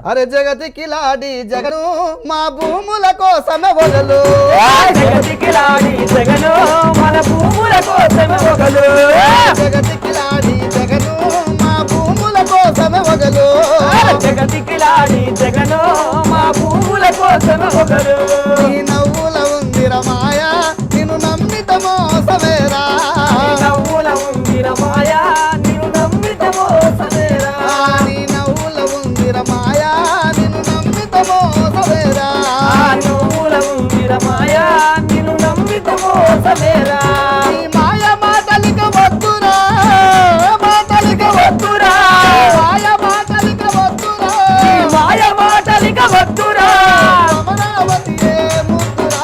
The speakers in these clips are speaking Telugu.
అరే జగతికి లాడి జగను మా భూముల కోసమే వగలు జగతికి లాడి జగను మన భూముల కోసమే వగలు జగతికి లాడి జగను మా భూముల కోసమే వగలు జగతికి లాడి జగను మా భూముల కోసమే వగలు నీ నవ్వుల ఉందిర మాయా నిన్ను నమ్మిత మోసమేరా నవ్వుల ఉందిర మాయా నిన్ను నమ్మిత మోసమేరా నీ నవ్వుల ఉందిర మాయా నిన్ను నమ్మిత మోసమేరా నవ్వుల ఉందిర మాయా నిన్ను నమ్మిత మోసమేరా నీ మాయ మాటలిక వద్దురా మాటలిక వద్దురా మాయ మాటలిక వద్దురా మాయ మాటలిక వద్దురా అమరావతియే ముద్దురా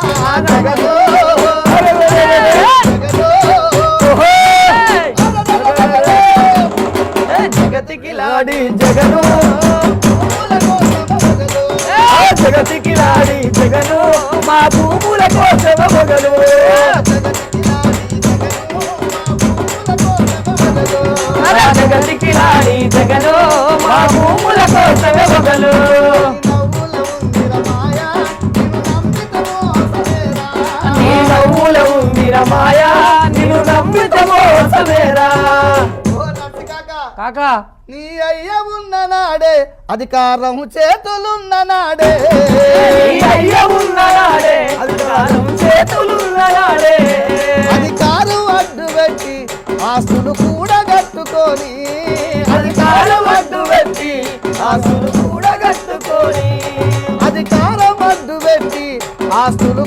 జగలో జగతికి లాడి జగను జగతికి లాడి జగను మా భూముల కోసమ మొగలు జగతికి లాడి జగను మా భూముల కోసమ మొగలు నీ నవ్వుల ఉందిర మాయా నిన్ను నమ్మిత మోసమేరా కాకా నీ అయ్య ఉన్న నాడే అధికారం చేతులున్న నాడే అయ్య ఉన్న నాడే అధికారం చేతులున్న నాడే అధికారం అడ్డు పెట్టి ఆస్తులు కూడా కట్టుకొని అధికారం అడ్డు పెట్టి ఆస్తులు కూడా కట్టుకొని అధికారం అడ్డు పెట్టి ఆస్తులు